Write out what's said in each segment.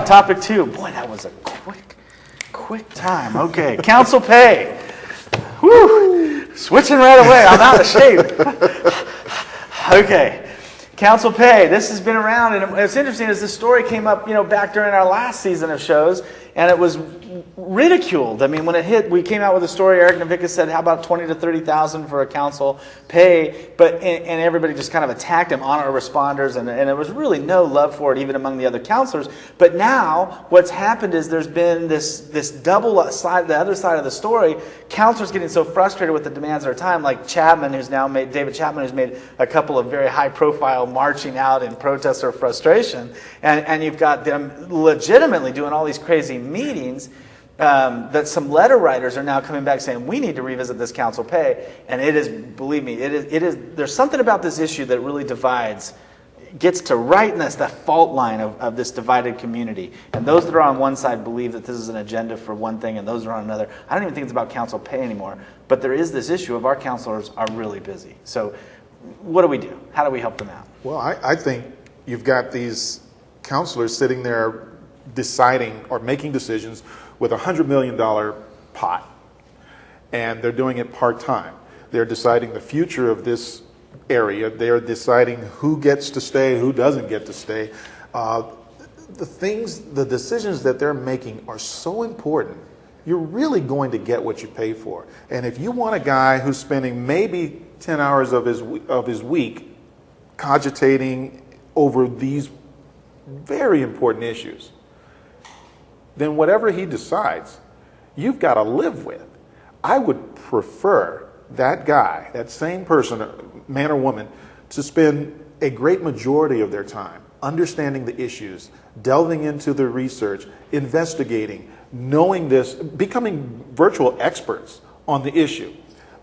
Topic 2. Boy, that was a quick time. Okay, council pay. Woo! Switching right away. I'm out of shape. Okay, council pay. This has been around, and it's interesting as this story came up, back during our last season of shows, and it was ridiculed. I mean, when it hit, we came out with a story. Eric Navicka said, "How about 20 to 30,000 for a council pay?" And everybody just kind of attacked him on our responders, and there was really no love for it, even among the other councilors. But now, what's happened is there's been this double side, the other side of the story. Councilors getting so frustrated with the demands of their time, like David Chapman, who's made a couple of very high-profile marching out in protest or frustration, and you've got them legitimately doing all these crazy meetings. That some letter writers are now coming back saying we need to revisit this council pay, and it is, believe me, it is. There's something about this issue that really divides, gets to right in the fault line of this divided community. And those that are on one side believe that this is an agenda for one thing, and those are on another. I don't even think it's about council pay anymore. But there is this issue of our councilors are really busy. So, what do we do? How do we help them out? Well, I think you've got these councilors sitting there deciding or making decisions with a $100 million pot, and they're doing it part-time. They're deciding the future of this area. They're deciding who gets to stay, who doesn't get to stay. The decisions that they're making are so important. You're really going to get what you pay for. And if you want a guy who's spending maybe 10 hours of his week cogitating over these very important issues, then whatever he decides, you've got to live with. I would prefer that guy, that same person, man or woman, to spend a great majority of their time understanding the issues, delving into the research, investigating, knowing this, becoming virtual experts on the issue.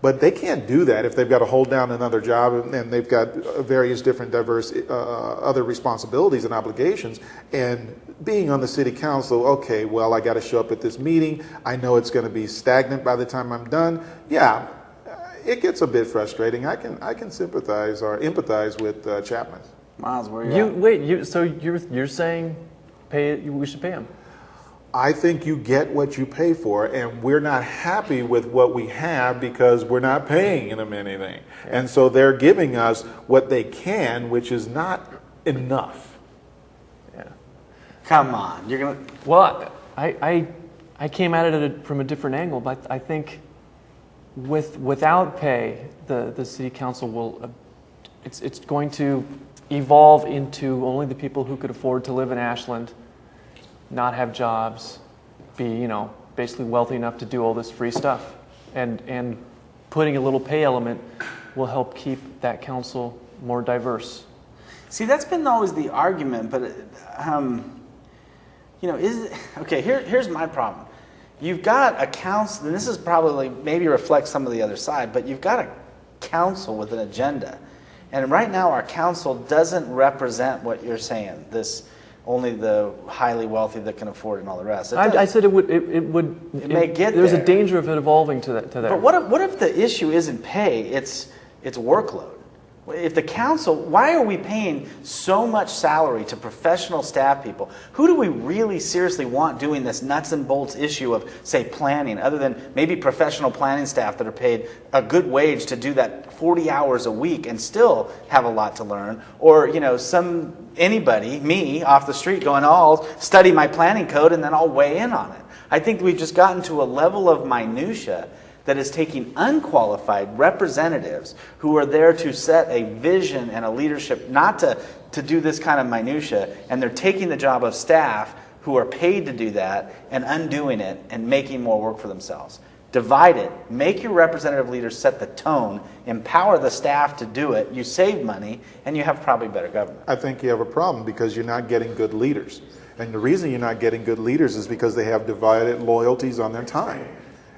But they can't do that if they've got to hold down another job and they've got various different diverse other responsibilities and obligations. And being on the city council, okay, well, I got to show up at this meeting. I know it's going to be stagnant by the time I'm done. Yeah, it gets a bit frustrating. I can sympathize or empathize with Chapman. Miles, where are you at? So you're saying we should pay him? I think you get what you pay for, and we're not happy with what we have because we're not paying them anything. Yeah. And so they're giving us what they can, which is not enough. Yeah. Come on, you're gonna. Well, I came at it from a different angle, but I think without pay, the city council will it's going to evolve into only the people who could afford to live in Ashland, not have jobs, be basically wealthy enough to do all this free stuff, and putting a little pay element will help keep that council more diverse. See, that's been always the argument, but here's my problem. You've got a council, and this is probably maybe reflects some of the other side, but you've got a council with an agenda, and right now our council doesn't represent what you're saying. This. Only the highly wealthy that can afford it and all the rest. I said it would. It may get there's there. a danger of it evolving to that. But what if the issue isn't pay? It's workload. If the council, why are we paying so much salary to professional staff people? Who do we really seriously want doing this nuts and bolts issue of, say, planning, other than maybe professional planning staff that are paid a good wage to do that 40 hours a week and still have a lot to learn? Or, anybody, me, off the street going, I'll study my planning code and then I'll weigh in on it. I think we've just gotten to a level of minutia that is taking unqualified representatives who are there to set a vision and a leadership, not to do this kind of minutia, and they're taking the job of staff who are paid to do that and undoing it and making more work for themselves. Divide it. Make your representative leaders set the tone. Empower the staff to do it. You save money, and you have probably better government. I think you have a problem because you're not getting good leaders. And the reason you're not getting good leaders is because they have divided loyalties on their time.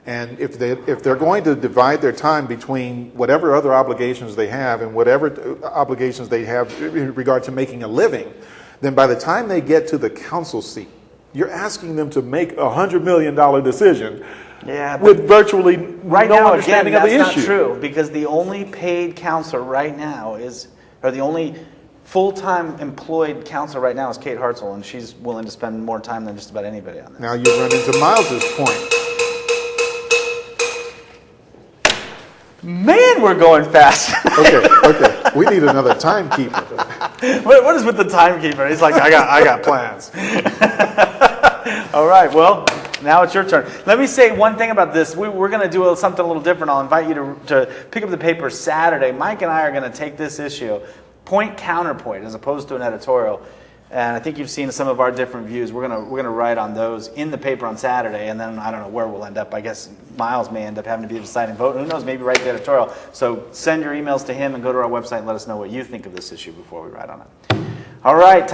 And if they're going to divide their time between whatever other obligations they have and whatever obligations they have in regard to making a living, then by the time they get to the council seat, you're asking them to make a $100 million decision with virtually no understanding of the issue. That's not true, because the only paid counselor right now the only full-time employed counselor right now is Kate Hartzell, and she's willing to spend more time than just about anybody on this. Now you run into Miles's point. Man, we're going fast. Okay. We need another timekeeper. What is with the timekeeper? He's like, I got plans. All right, well, now it's your turn. Let me say one thing about this. We're going to do something a little different. I'll invite you to pick up the paper Saturday. Mike and I are going to take this issue, point counterpoint, as opposed to an editorial. And I think you've seen some of our different views. We're gonna write on those in the paper on Saturday, and then I don't know where we'll end up. I guess Miles may end up having to be the deciding vote. Who knows? Maybe write the editorial. So send your emails to him and go to our website and let us know what you think of this issue before we write on it. All right.